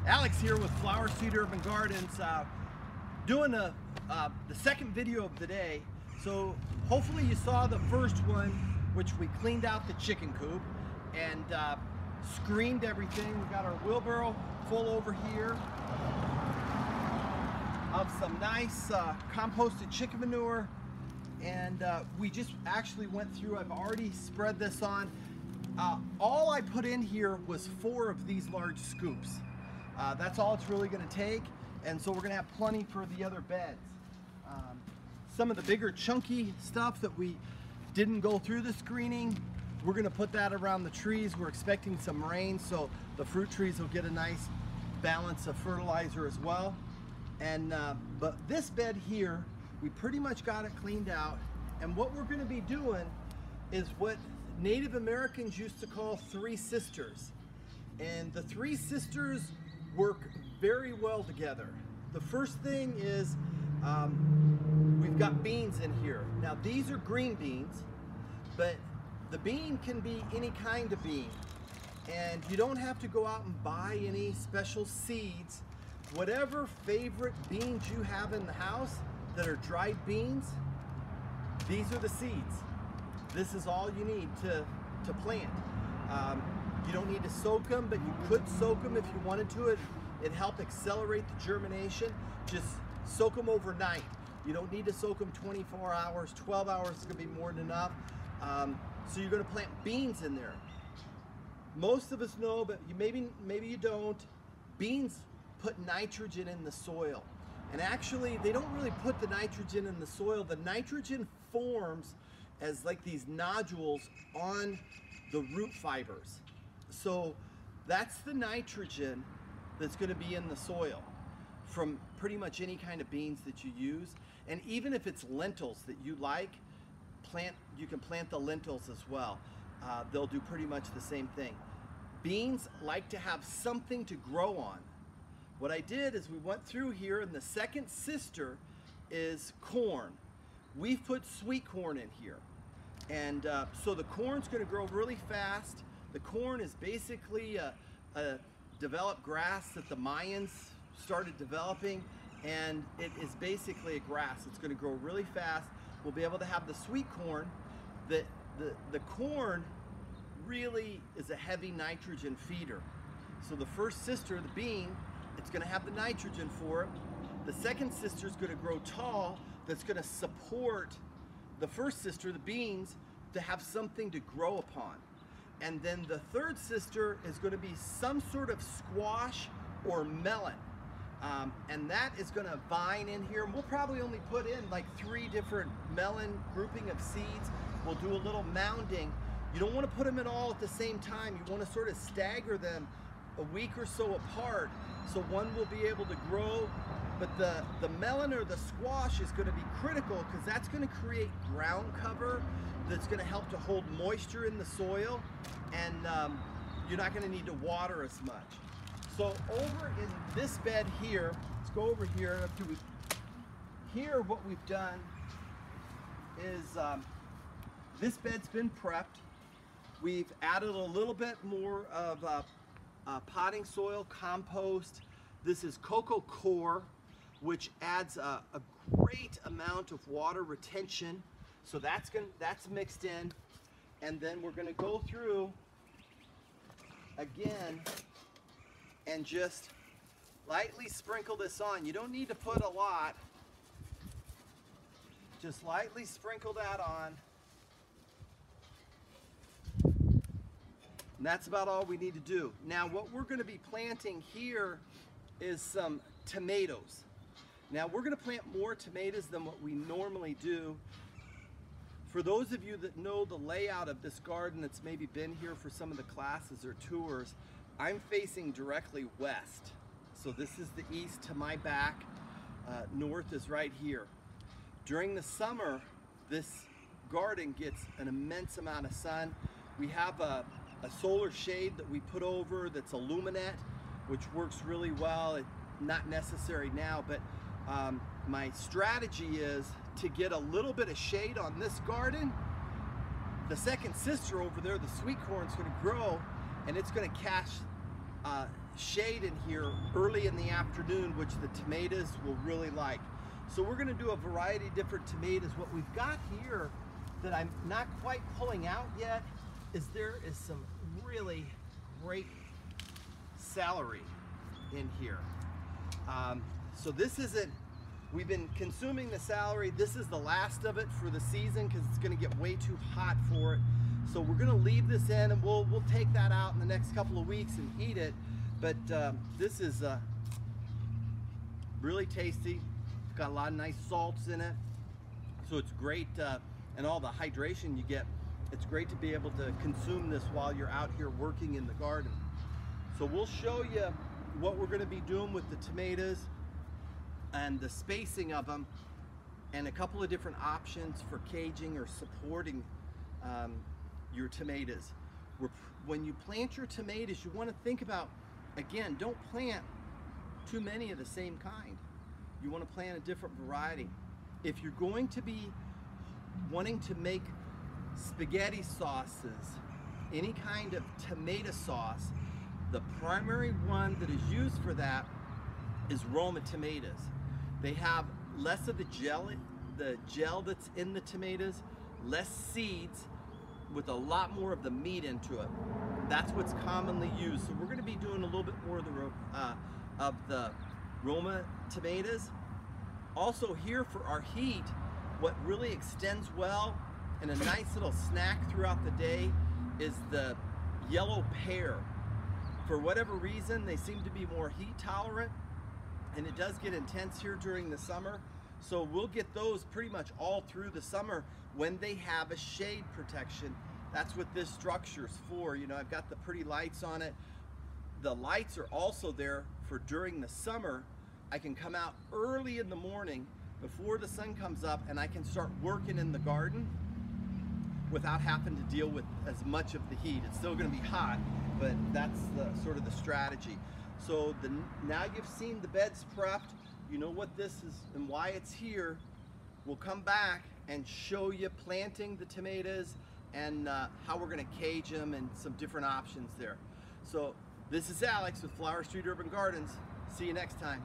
Alex here with Flower Seed Urban Gardens, doing the second video of the day. So hopefully you saw the first one, which we cleaned out the chicken coop and screened everything. We got our wheelbarrow full over here of some nice composted chicken manure, and we just actually went through. I've already spread this on. All I put in here was 4 of these large scoops. That's all it's really going to take, and so we're going to have plenty for the other beds. Some of the bigger chunky stuff that we didn't go through the screening, we're going to put that around the trees. We're expecting some rain, so the fruit trees will get a nice balance of fertilizer as well. And but this bed here, we pretty much got it cleaned out, and what we're going to be doing is what Native Americans used to call 3 sisters. And the 3 sisters work very well together. The first thing is we've got beans in here. Now these are green beans, but the bean can be any kind of bean, and you don't have to go out and buy any special seeds. Whatever favorite beans you have in the house that are dried beans, these are the seeds. This is all you need to plant. You don't need to soak them, but you could soak them if you wanted to. It'd help accelerate the germination. Just soak them overnight. You don't need to soak them 24 hours. 12 hours is going to be more than enough. So you're going to plant beans in there. Most of us know, but maybe you don't. Beans put nitrogen in the soil. And actually, they don't really put the nitrogen in the soil. The nitrogen forms as like these nodules on the root fibers. So that's the nitrogen that's going to be in the soil from pretty much any kind of beans that you use. And even if it's lentils that you like, you can plant the lentils as well. They'll do pretty much the same thing. Beans like to have something to grow on. What I did is we went through here, and the second sister is corn. We've put sweet corn in here. And so the corn's going to grow really fast. The corn is basically a developed grass that the Mayans started developing, and it is basically a grass. It's going to grow really fast. We'll be able to have the sweet corn. The corn really is a heavy nitrogen feeder. So the first sister, the bean, it's going to have the nitrogen for it. The second sister is going to grow tall. That's going to support the first sister, the beans, to have something to grow upon. And then the third sister is going to be some sort of squash or melon. And that is going to vine in here. We'll probably only put in like 3 different melon grouping of seeds. We'll do a little mounding. You don't want to put them in all at the same time. You want to sort of stagger them a week or so apart, so one will be able to grow. But the melon or the squash is going to be critical, because that's going to create ground cover that's going to help to hold moisture in the soil, and you're not going to need to water as much. So over in this bed here, let's go over here. Here what we've done is this bed's been prepped. We've added a little bit more of potting soil, compost. This is cocoa coir, which adds a great amount of water retention. So that's mixed in, and then we're going to go through again and just lightly sprinkle this on. You don't need to put a lot. Just lightly sprinkle that on. And that's about all we need to do. Now what we're going to be planting here is some tomatoes. Now we're going to plant more tomatoes than what we normally do. For those of you that know the layout of this garden, that's maybe been here for some of the classes or tours, I'm facing directly west. So this is the east to my back. North is right here. During the summer, this garden gets an immense amount of sun. We have a solar shade that we put over that's a luminette, which works really well. It's not necessary now, but my strategy is to get a little bit of shade on this garden. The second sister over there, the sweet corn, is going to grow, and it's going to catch shade in here early in the afternoon, which the tomatoes will really like. So we're gonna do a variety of different tomatoes. What we've got here that I'm not quite pulling out yet is there is some really great celery in here. So this isn't, we've been consuming the celery. This is the last of it for the season because it's gonna get way too hot for it. So we're gonna leave this in and we'll take that out in the next couple of weeks and eat it. But this is really tasty. It's got a lot of nice salts in it. So it's great, and all the hydration you get. It's great to be able to consume this while you're out here working in the garden. So we'll show you what we're gonna be doing with the tomatoes and the spacing of them and a couple of different options for caging or supporting your tomatoes. When you plant your tomatoes, you wanna think about, again, don't plant too many of the same kind. You wanna plant a different variety. If you're going to be wanting to make spaghetti sauces, any kind of tomato sauce, the primary one that is used for that is Roma tomatoes. They have less of the gel that's in the tomatoes, less seeds, with a lot more of the meat into it. That's what's commonly used. So we're going to be doing a little bit more of the Roma tomatoes. Also here for our heat, what really extends well and a nice little snack throughout the day is the yellow pear. For whatever reason, they seem to be more heat tolerant, and it does get intense here during the summer. So we'll get those pretty much all through the summer when they have a shade protection. That's what this structure's for. You know, I've got the pretty lights on it. The lights are also there for during the summer. I can come out early in the morning before the sun comes up and I can start working in the garden without having to deal with as much of the heat. It's still gonna be hot, but that's the sort of the strategy. So now you've seen the beds prepped, you know what this is and why it's here. We'll come back and show you planting the tomatoes and how we're gonna cage them and some different options there. So this is Alex with Flower Street Urban Gardens. See you next time.